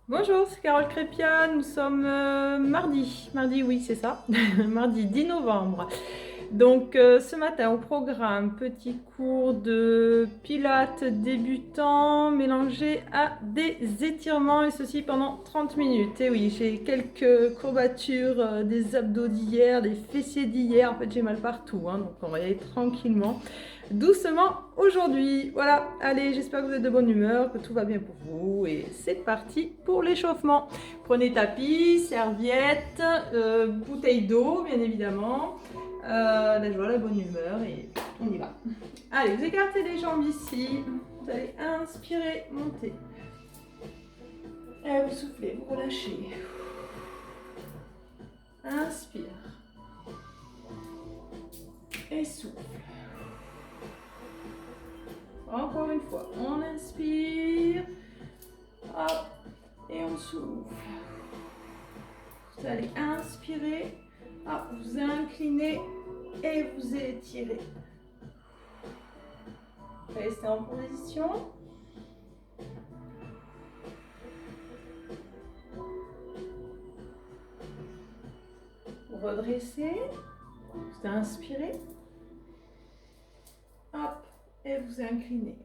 Bonjour, c'est Carole Crépia. Nous sommes mardi. Mardi, oui, c'est ça. Mardi 10 novembre. Donc, ce matin, au programme, petit cours de pilates débutant mélangé à des étirements et ceci pendant 30 minutes. Et oui, j'ai quelques courbatures des abdos d'hier, des fessiers d'hier. En fait, j'ai mal partout, hein, donc on va y aller tranquillement. Doucement aujourd'hui. Voilà, allez, j'espère que vous êtes de bonne humeur, que tout va bien pour vous et c'est parti pour l'échauffement. Prenez tapis, serviette, bouteille d'eau bien évidemment, la joie, la bonne humeur et on y va. Allez, vous écartez les jambes ici, vous allez inspirer, monter. Et vous soufflez, vous relâchez. Inspire. Et souffle. Encore une fois, on inspire. Hop, et on souffle. Vous allez inspirer, hop, vous inclinez et vous étirez. Restez en position. Vous redressez, vous inspirez, hop, et vous inclinez.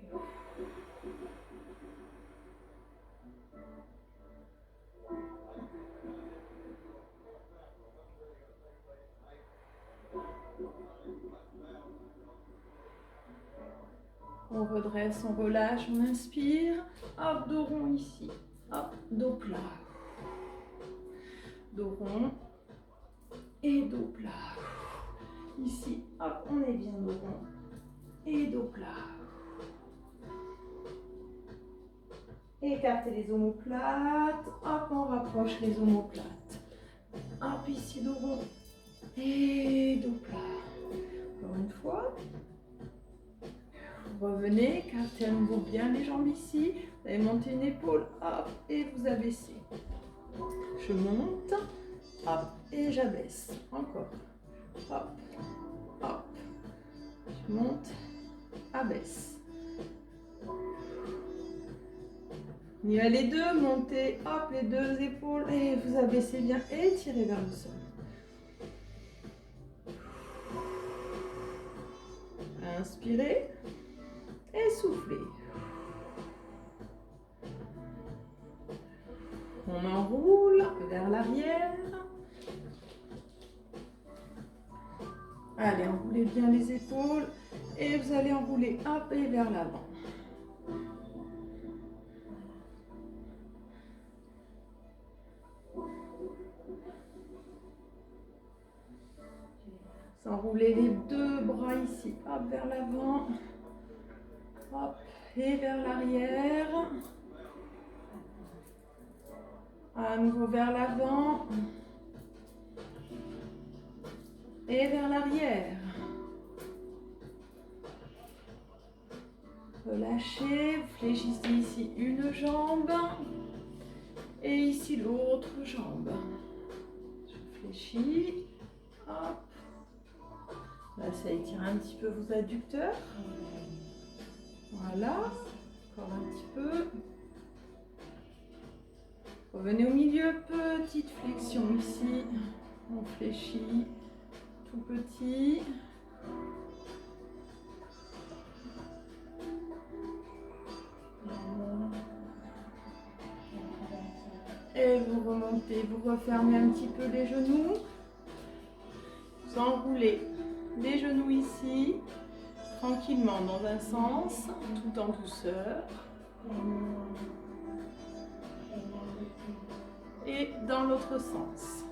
On redresse, on relâche, on inspire, hop, dos rond ici, hop, dos plat. Dos rond et dos plat. Ici, hop, on est bien dos rond et dos plat. Écartez les omoplates, hop, on rapproche les omoplates. Hop, ici, dos rond et dos plat. Encore une fois. Vous revenez, écartez à nouveau bien les jambes ici. Vous allez monter une épaule, hop, et vous abaissez. Je monte, hop, et j'abaisse. Encore. Hop, hop. Je monte, abaisse. On y va les deux, montez, hop, les deux épaules, et vous abaissez bien, et tirez vers le sol. Inspirez, et soufflez. On enroule vers l'arrière. Allez, enroulez bien les épaules, et vous allez enrouler, hop, et vers l'avant. Enroulez les deux bras ici, hop, vers l'avant, hop, et vers l'arrière. À nouveau vers l'avant, et vers l'arrière. Relâchez, vous fléchissez ici une jambe, et ici l'autre jambe. Je fléchis, hop. Là, ça étire un petit peu vos adducteurs. Voilà, encore un petit peu. Revenez au milieu, petite flexion ici. On fléchit, tout petit. Et vous remontez, vous refermez un petit peu les genoux. Vous enroulez les genoux ici, tranquillement dans un sens, tout en douceur. Et dans l'autre sens.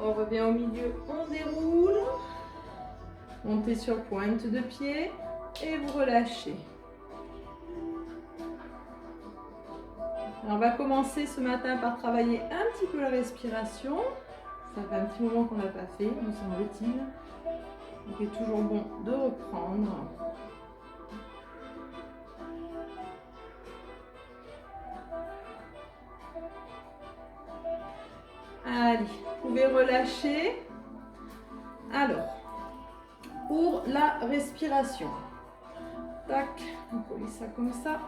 On revient au milieu, on déroule. Montez sur pointe de pied et vous relâchez. Alors, on va commencer ce matin par travailler un petit peu la respiration. Ça fait un petit moment qu'on n'a pas fait, me semble-t-il. Donc, il est toujours bon de reprendre. Allez, vous pouvez relâcher. Alors, pour la respiration. Tac, on colle ça comme ça.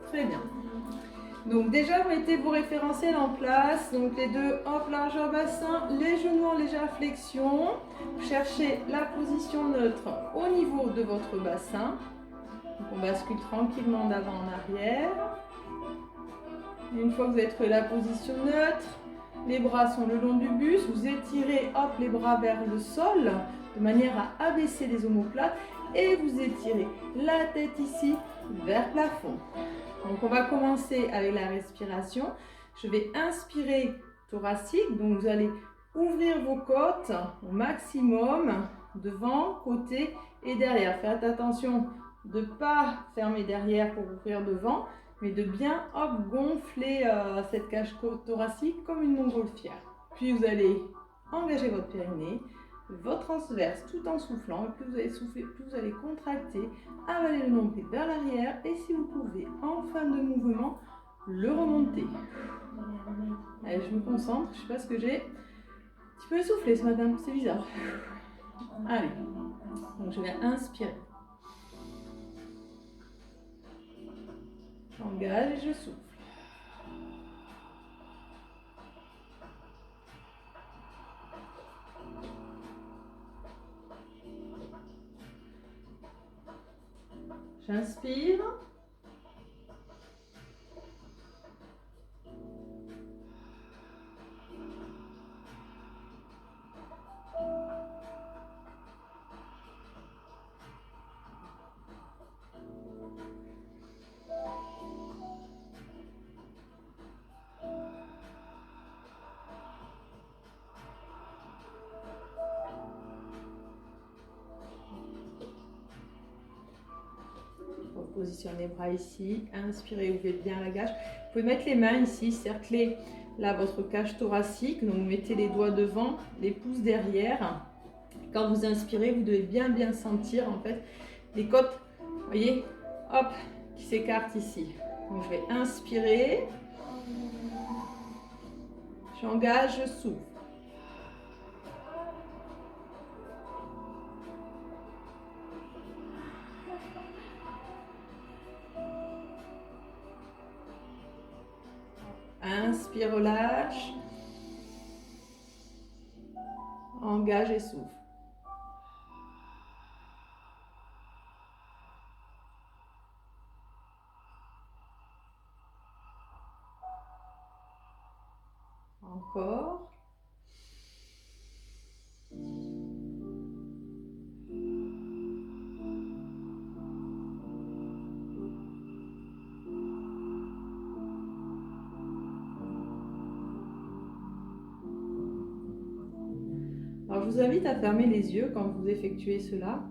Très bien. Donc déjà, vous mettez vos référentiels en place. Donc les deux, hop, largeur bassin, les genoux en légère flexion. Vous cherchez la position neutre au niveau de votre bassin. Donc on bascule tranquillement d'avant en arrière. Et une fois que vous avez trouvé la position neutre, les bras sont le long du buste. Vous étirez, hop, les bras vers le sol de manière à abaisser les omoplates. Et vous étirez la tête ici vers le plafond. Donc on va commencer avec la respiration. Je vais inspirer thoracique, donc vous allez ouvrir vos côtes au maximum, devant, côté et derrière. Faites attention de ne pas fermer derrière pour ouvrir devant, mais de bien hop, gonfler cette cage thoracique comme une montgolfière. Puis vous allez engager votre périnée, votre transverse tout en soufflant. Et plus vous allez souffler, plus vous allez contracter, avaler le nombril vers l'arrière. Et si vous pouvez, en fin de mouvement, le remonter. Allez, je me concentre. Je ne sais pas ce que j'ai. Un petit peu essoufflé ce matin, c'est bizarre. Allez, donc je vais inspirer. J'engage et je souffle. J'inspire. Positionnez les bras ici, inspirez, ouvrez bien la cage. Vous pouvez mettre les mains ici, cercler là votre cage thoracique. Donc vous mettez les doigts devant, les pouces derrière. Quand vous inspirez, vous devez bien sentir en fait les côtes, vous voyez, hop, qui s'écartent ici. Donc je vais inspirer, j'engage, je souffle. Inspire, relâche. Engage et souffle. Encore. Alors, je vous invite à fermer les yeux quand vous effectuez cela.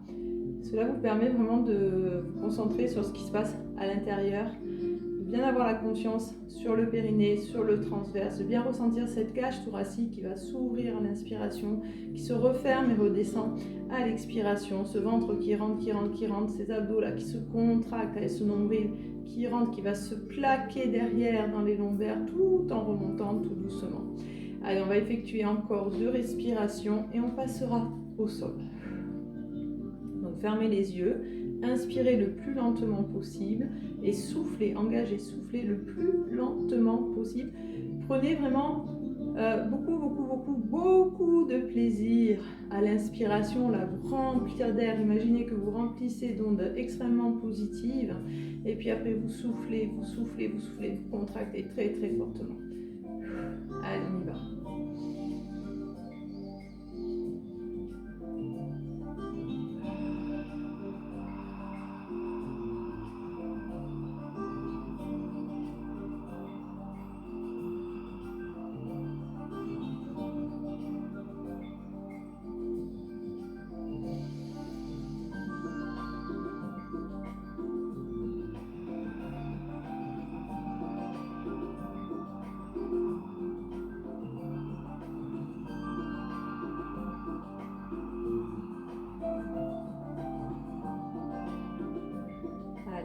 Cela vous permet vraiment de vous concentrer sur ce qui se passe à l'intérieur, de bien avoir la conscience sur le périnée, sur le transverse, de bien ressentir cette cage thoracique qui va s'ouvrir à l'inspiration, qui se referme et redescend à l'expiration, ce ventre qui rentre, ces abdos là qui se contractent avec ce nombril qui rentre, qui va se plaquer derrière dans les lombaires tout en remontant tout doucement. Allez, on va effectuer encore 2 respirations et on passera au sol. Donc fermez les yeux, inspirez le plus lentement possible et soufflez, engagez, soufflez le plus lentement possible. Prenez vraiment beaucoup de plaisir à l'inspiration, là, vous remplir d'air. Imaginez que vous remplissez d'ondes extrêmement positives et puis après vous soufflez, vous contractez très fortement. Allez, on y va.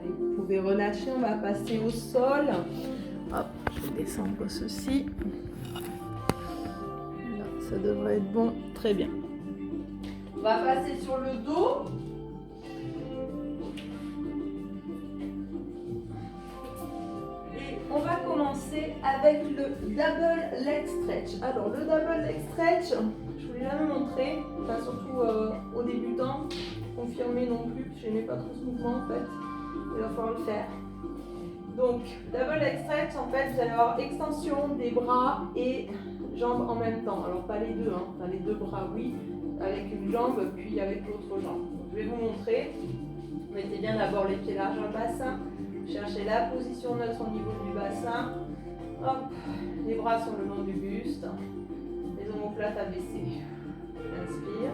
Vous pouvez relâcher, on va passer au sol. Hop, je vais descendre ceci. Là, ça devrait être bon, très bien. va passer sur le dos. Et on va commencer avec le double leg stretch. Alors le double leg stretch, je ne vous l'ai jamais montré, enfin, surtout aux débutants, confirmé non plus, je n'aimais pas trop ce mouvement en fait, il va falloir le faire. Donc double leg stretch, en fait vous allez avoir extension des bras et jambes en même temps. Alors pas les deux, enfin les deux bras oui, avec une jambe puis avec l'autre jambe. Donc, je vais vous montrer. Mettez bien d'abord les pieds larges dans le bassin. Cherchez la position neutre au niveau du bassin. Hop, les bras sont le long du buste. Les omoplates abaissées. Inspire.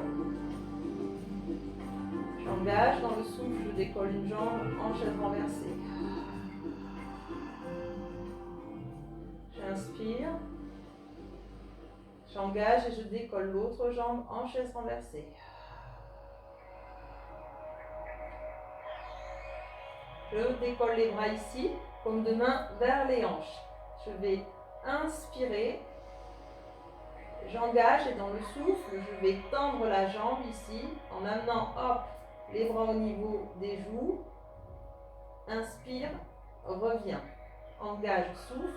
J'engage dans le souffle, je décolle une jambe en chaise renversée. J'inspire. J'engage et je décolle l'autre jambe en chaise renversée. Je décolle les bras ici, comme de main vers les hanches. Je vais inspirer. J'engage et dans le souffle, je vais tendre la jambe ici en amenant hop, les bras au niveau des joues. Inspire, reviens. Engage, souffle.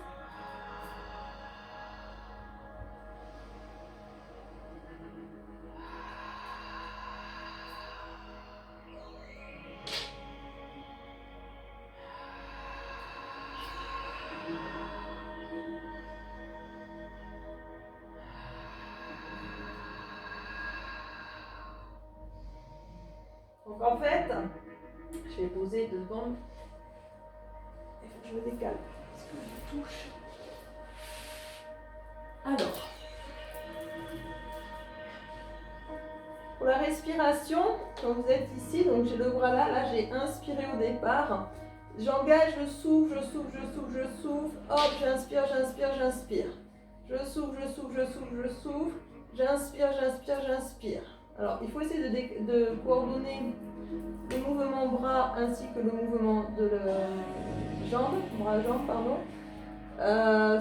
Donc en fait, je vais poser 2 secondes. Il faut que je me décale parce que je touche. Alors, pour la respiration, quand vous êtes ici, donc j'ai le bras là, j'ai inspiré au départ. J'engage, je souffle, je souffle, je souffle, je souffle. Hop, j'inspire, j'inspire, j'inspire. Je souffle, je souffle, je souffle, je souffle. J'inspire, j'inspire, j'inspire. Alors, il faut essayer de coordonner le mouvement bras ainsi que le mouvement de jambe, bras-jambe, pardon.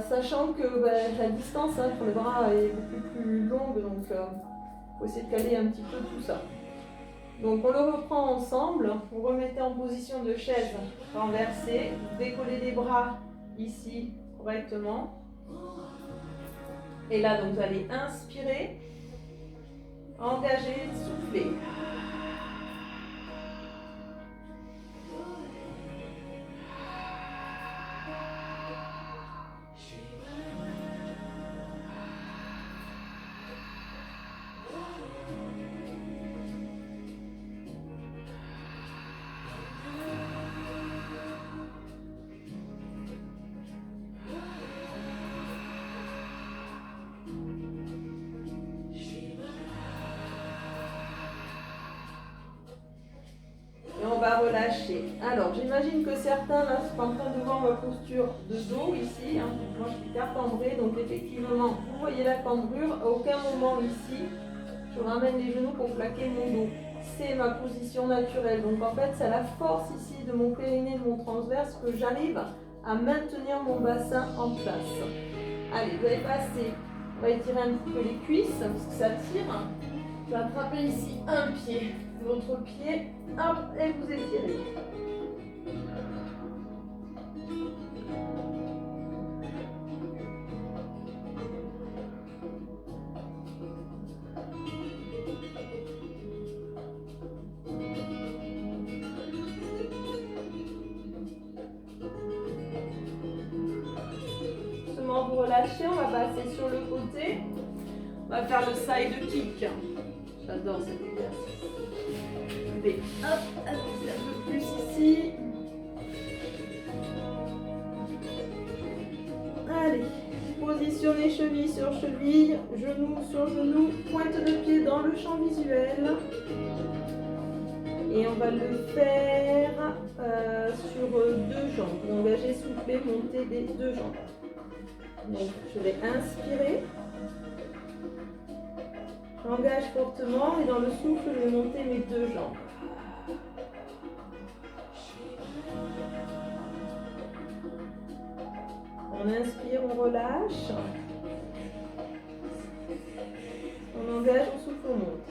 Sachant que la distance entre les bras est beaucoup plus longue, donc il faut essayer de caler un petit peu tout ça. Donc on le reprend ensemble, vous remettez en position de chaise renversée, vous décollez les bras ici correctement. Et là donc vous allez inspirer, engager, souffler. Relâcher. Alors, j'imagine que certains là sont en train de voir ma posture de dos ici. Moi, je suis carcambrée, donc effectivement, vous voyez la cambrure. À aucun moment ici, je ramène les genoux pour plaquer mon dos. C'est ma position naturelle. Donc, en fait, c'est la force ici de mon périnée, de mon transverse, que j'arrive à maintenir mon bassin en place. Allez, vous allez passer. On va étirer un petit peu les cuisses parce que ça tire. Je vais attraper ici un pied, l'autre pied, hop, et vous étirez. Doucement vous relâchez, on va passer sur le côté. On va faire le side kick. J'adore cet exercice. Je vais avancer un peu plus ici. Allez, positionnez cheville sur cheville, genou sur genou, pointe de pied dans le champ visuel. Et on va le faire sur 2 jambes. Engagez, soufflez, montez des 2 jambes. Donc je vais inspirer. J'engage fortement et dans le souffle, je vais monter mes 2 jambes. On inspire, on relâche. On engage, on souffle, on monte.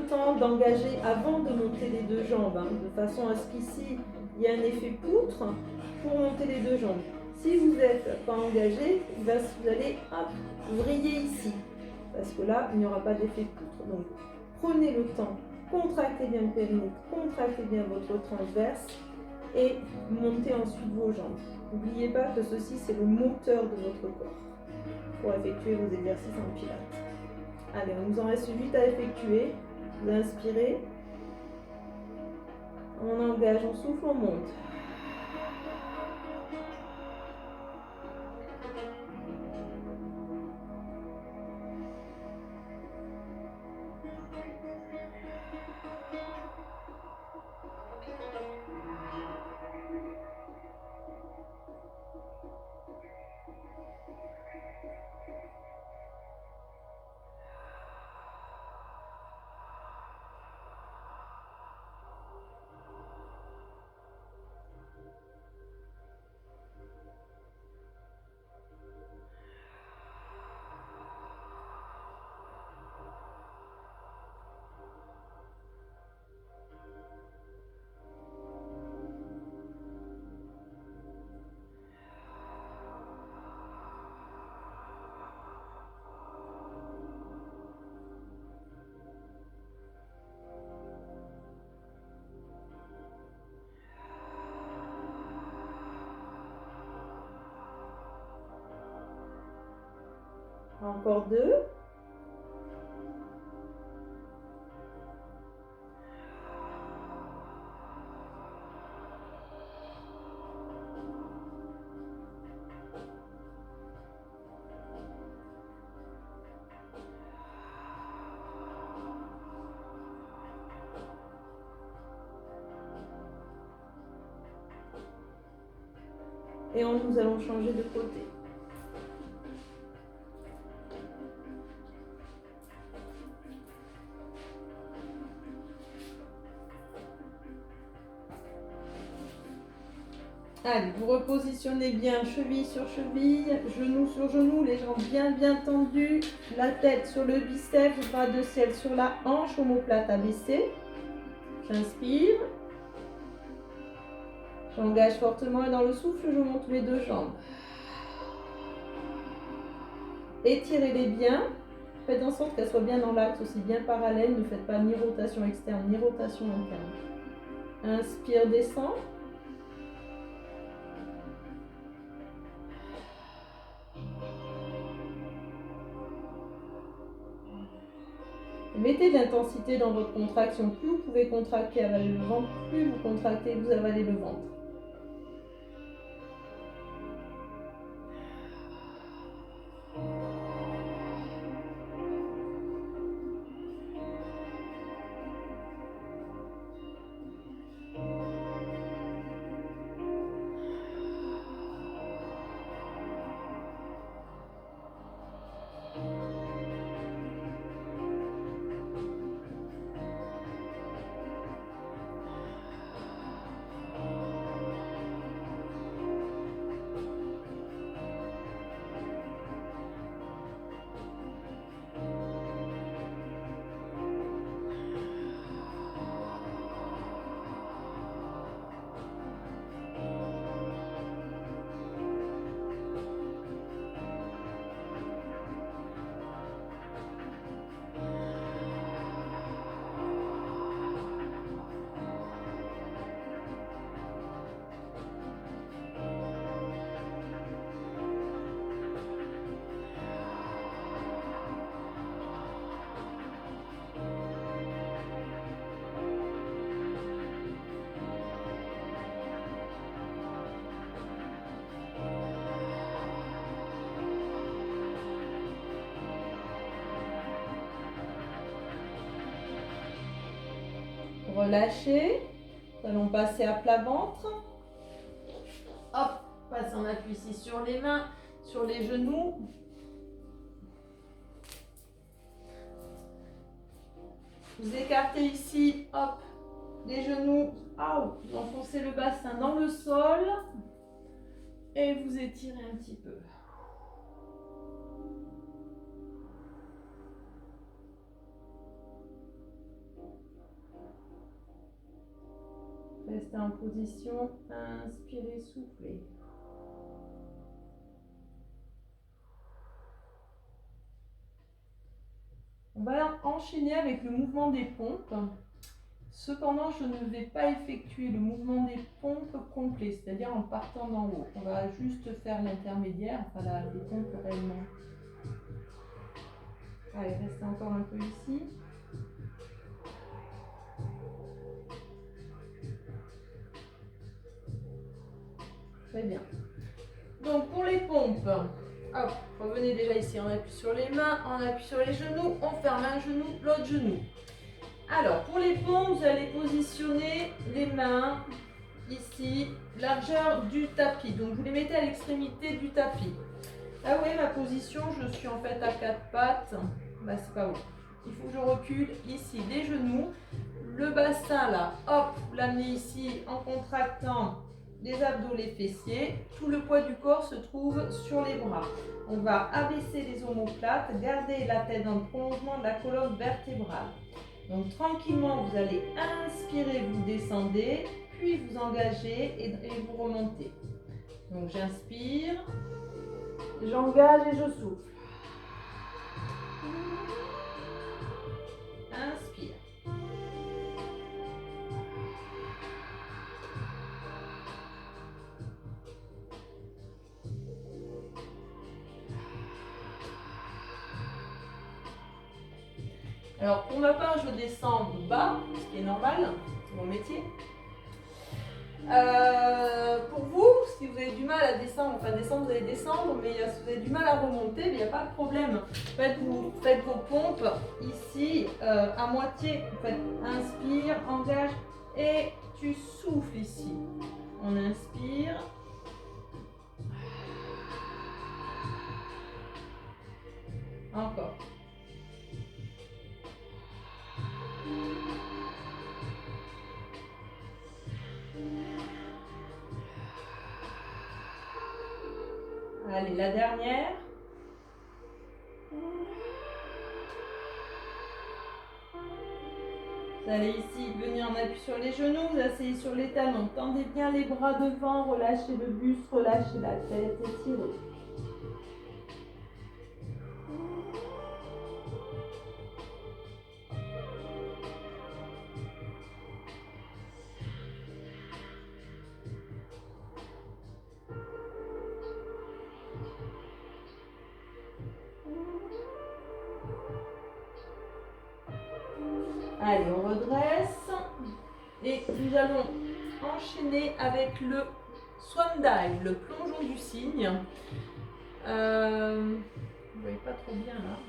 temps d'engager avant de monter les deux jambes, hein, de façon à ce qu'ici, il y ait un effet poutre pour monter les deux jambes. Si vous n'êtes pas engagé, vous allez vriller ici, parce que là, il n'y aura pas d'effet poutre. Donc, prenez le temps, contractez bien le périnée, contractez bien votre transverse et montez ensuite vos jambes. N'oubliez pas que ceci, c'est le moteur de votre corps pour effectuer vos exercices en pilates. Allez, on nous en reste 8 à effectuer. Vous inspirez, on engage, on souffle, on monte. Encore 2. Et nous allons changer de côté. Allez, vous repositionnez bien cheville sur cheville, genou sur genou, les jambes bien tendues, la tête sur le biceps, bras de ciel sur la hanche, omoplate abaissée. J'inspire. J'engage fortement et dans le souffle, je monte mes deux jambes. Étirez-les bien. Faites en sorte qu'elles soient bien dans l'axe, aussi bien parallèles. Ne faites pas ni rotation externe ni rotation interne. Inspire, descend. Mettez de l'intensité dans votre contraction. Plus vous pouvez contracter, avaler le ventre, plus vous contractez, vous avalez le ventre. Relâchez. Nous allons passer à plat ventre. Hop, passe en appui ici sur les mains, sur les genoux. Vous écartez ici, hop, les genoux. Vous enfoncez le bassin dans le sol. Et vous étirez un petit peu. Restez en position. Inspirez, soufflez. On va enchaîner avec le mouvement des pompes. Cependant, je ne vais pas effectuer le mouvement des pompes complet, c'est-à-dire en partant d'en haut. On va juste faire l'intermédiaire, enfin les pompes réellement. Allez, restez encore un peu ici. Très bien. Donc pour les pompes, hop, revenez déjà ici, on appuie sur les mains, on appuie sur les genoux, on ferme un genou, l'autre genou. Alors pour les pompes, vous allez positionner les mains ici, largeur du tapis. Donc vous les mettez à l'extrémité du tapis. Là vous voyez ma position, je suis en fait à quatre pattes. Bah c'est pas bon. Il faut que je recule ici les genoux. Le bassin là, hop, vous l'amenez ici en contractant les abdos, les fessiers. Tout le poids du corps se trouve sur les bras. On va abaisser les omoplates, garder la tête dans le prolongement de la colonne vertébrale. Donc tranquillement, vous allez inspirer, vous descendez, puis vous engagez et vous remontez. Donc j'inspire, j'engage et je souffle. Inspire. Alors pour ma part, je descends bas, ce qui est normal, c'est mon métier. Pour vous, si vous avez du mal à descendre, enfin descendre, vous allez descendre, mais si vous avez du mal à remonter, il n'y a pas de problème. Faites vos pompes ici à moitié. Vous faites inspire, engage et tu souffles ici. On inspire. Encore. Allez, la dernière. Vous allez ici venir en appui sur les genoux, vous asseyez sur les talons. Tendez bien les bras devant, relâchez le buste, relâchez la tête, étirez. Allez, on redresse et nous allons enchaîner avec le Swan Dive, le plongeon du cygne. Vous ne voyez pas trop bien là.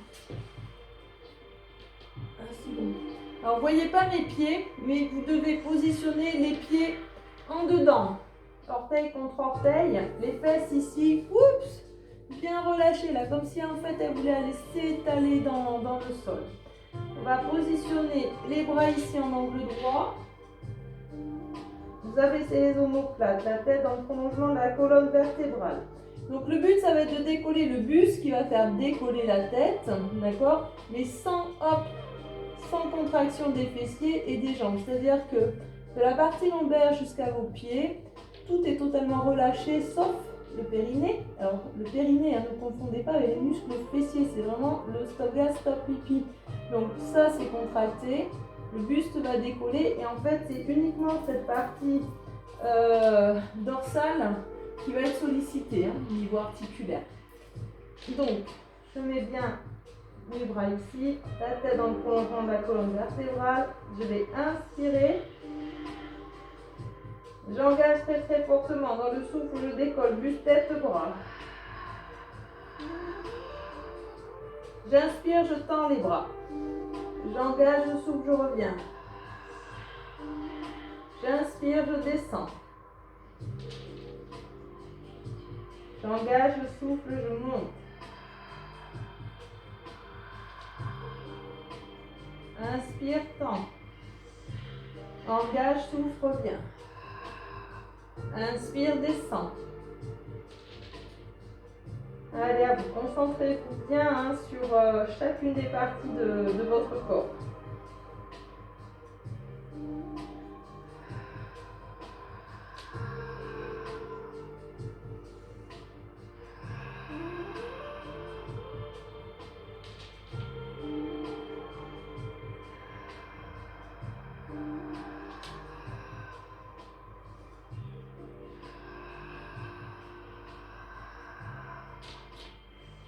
Ah, c'est bon. Alors, vous ne voyez pas mes pieds, mais vous devez positionner les pieds en dedans. Orteil contre orteil, les fesses ici, oups, bien relâchées là, comme si en fait elle voulait aller s'étaler dans le sol. On va positionner les bras ici en angle droit. Vous abaissez les omoplates, la tête dans le prolongement de la colonne vertébrale. Donc le but, ça va être de décoller le buste qui va faire décoller la tête, d'accord? Mais sans contraction des fessiers et des jambes. C'est-à-dire que de la partie lombaire jusqu'à vos pieds, tout est totalement relâché sauf le périnée. Alors le périnée, ne confondez pas avec les muscles fessiers, c'est vraiment le stop gas, stop pipi. Donc ça c'est contracté, le buste va décoller et en fait c'est uniquement cette partie dorsale qui va être sollicitée au niveau articulaire. Donc je mets bien les bras ici, la tête dans le prolongement de la colonne vertébrale, je vais inspirer. J'engage très très fortement dans le souffle, je décolle, buste, tête, bras. J'inspire, je tends les bras. J'engage, je souffle, je reviens. J'inspire, je descends. J'engage, je souffle, je monte. Inspire, tends. Engage, souffle, reviens. Inspire, descend. Allez, à vous concentrez-vous bien sur chacune des parties de votre corps.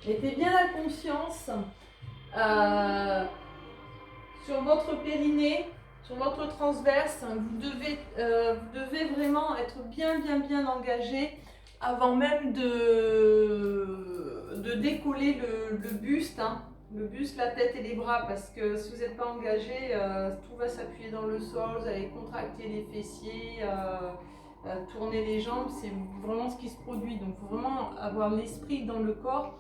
Mettez bien la conscience sur votre périnée, sur votre transverse. Vous devez vraiment être bien engagé avant même de décoller le buste. Hein. Le buste, la tête et les bras, parce que si vous n'êtes pas engagé, tout va s'appuyer dans le sol, vous allez contracter les fessiers, tourner les jambes, c'est vraiment ce qui se produit. Donc il faut vraiment avoir l'esprit dans le corps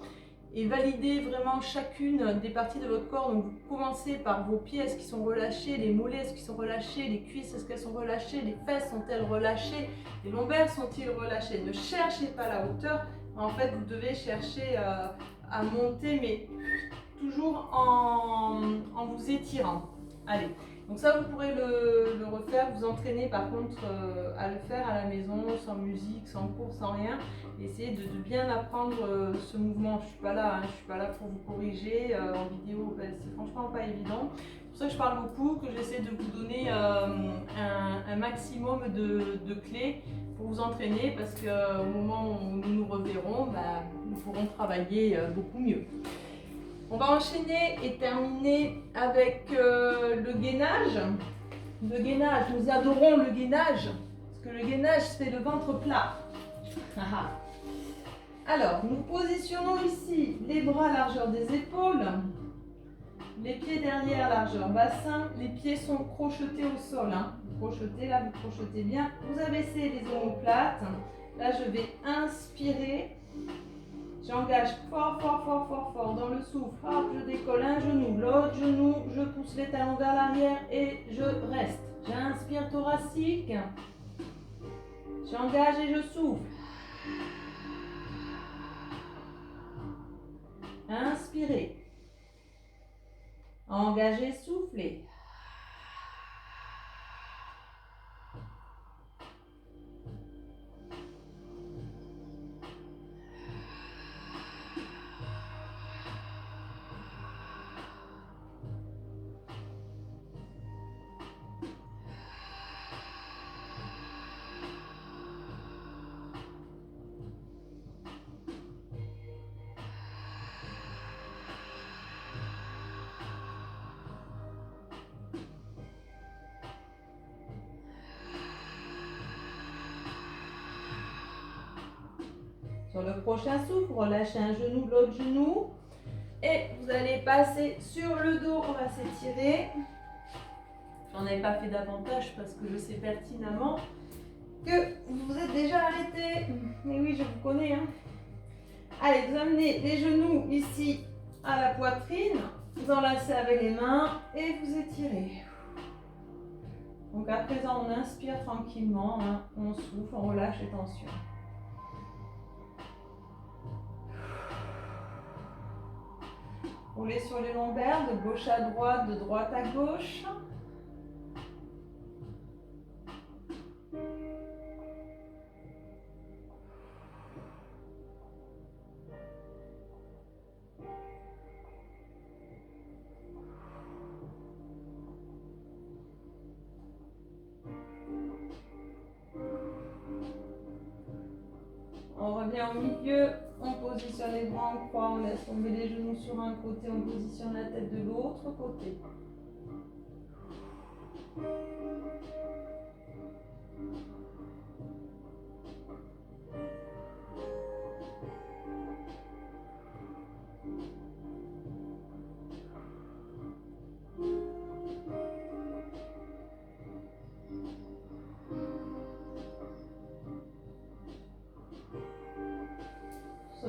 et valider vraiment chacune des parties de votre corps. Donc vous commencez par vos pieds, est-ce qu'ils sont relâchés, les mollets, est-ce qu'ils sont relâchés, les cuisses, est-ce qu'elles sont relâchées, les fesses sont-elles relâchées, les lombaires sont-ils relâchés. Ne cherchez pas la hauteur, en fait vous devez chercher à monter, mais toujours en vous étirant. Allez, donc ça vous pourrez le refaire, vous entraîner par contre à le faire à la maison, sans musique, sans cours, sans rien. Essayez de bien apprendre ce mouvement. Je suis pas là, hein, je suis pas là pour vous corriger en vidéo, c'est franchement pas évident. C'est pour ça que je parle beaucoup, que j'essaie de vous donner un maximum de clés pour vous entraîner, parce qu'au moment où nous nous reverrons, nous pourrons travailler beaucoup mieux. On va enchaîner et terminer avec le gainage. Le gainage, nous adorons le gainage, parce que le gainage c'est le ventre plat. Alors, nous positionnons ici les bras à largeur des épaules, les pieds derrière largeur bassin, les pieds sont crochetés au sol. Hein. Vous crochetez là, vous crochetez bien. Vous abaissez les omoplates. Là, je vais inspirer. J'engage fort dans le souffle. Hop, je décolle un genou, l'autre genou, je pousse les talons vers l'arrière et je reste. J'inspire thoracique. J'engage et je souffle. Inspirez. Engagez, soufflez. Sur le prochain souffle, relâchez un genou, l'autre genou. Et vous allez passer sur le dos, on va s'étirer. J'en ai pas fait davantage parce que je sais pertinemment que vous vous êtes déjà arrêté. Mais oui, je vous connais. Hein. Allez, vous amenez les genoux ici à la poitrine. Vous enlacez avec les mains et vous étirez. Donc à présent, on inspire tranquillement. Hein. On souffle, on relâche les tensions. Roulez sur les lombaires, de gauche à droite, de droite à gauche. On revient au milieu, on positionne les bras en croix, on laisse tomber les genoux sur un côté, on positionne la tête de l'autre côté.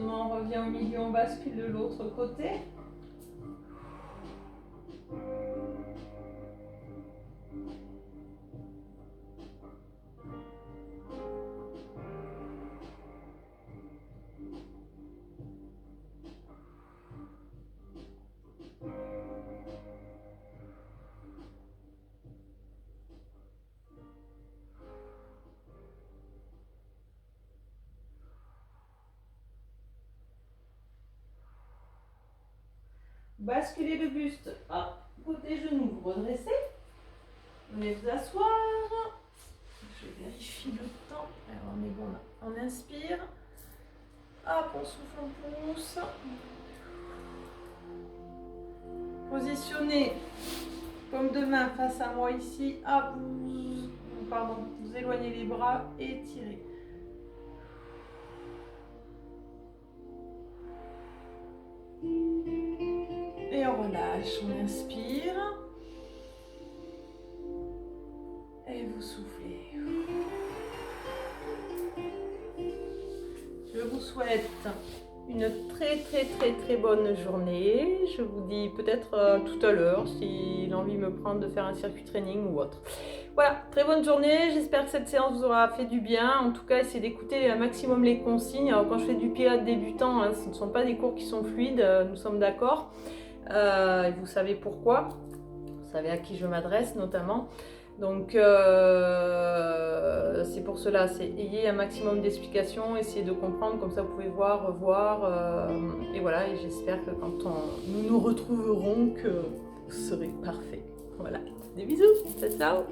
On revient au milieu, on bascule de l'autre côté. Basculez le buste, hop, côté genou, vous redressez. Venez vous asseoir. Je vérifie le temps. Alors on est bon là. On inspire. Hop, on souffle, on pousse. Positionnez comme de main face à moi ici. Ah, pardon, vous éloignez les bras et tirez. Et on relâche, on inspire. Et vous soufflez. Je vous souhaite une très bonne journée. Je vous dis peut-être tout à l'heure si l'envie me prend de faire un circuit training ou autre. Voilà, très bonne journée. J'espère que cette séance vous aura fait du bien. En tout cas, essayez d'écouter un maximum les consignes. Alors, quand je fais du pilates débutant, hein, ce ne sont pas des cours qui sont fluides, nous sommes d'accord. Et vous savez pourquoi. Vous savez à qui je m'adresse notamment. Donc c'est pour cela, ayez un maximum d'explications, essayez de comprendre, comme ça vous pouvez voir, revoir, et voilà, et j'espère que quand nous nous retrouverons, que vous serez parfait. Voilà, des bisous, ciao ciao.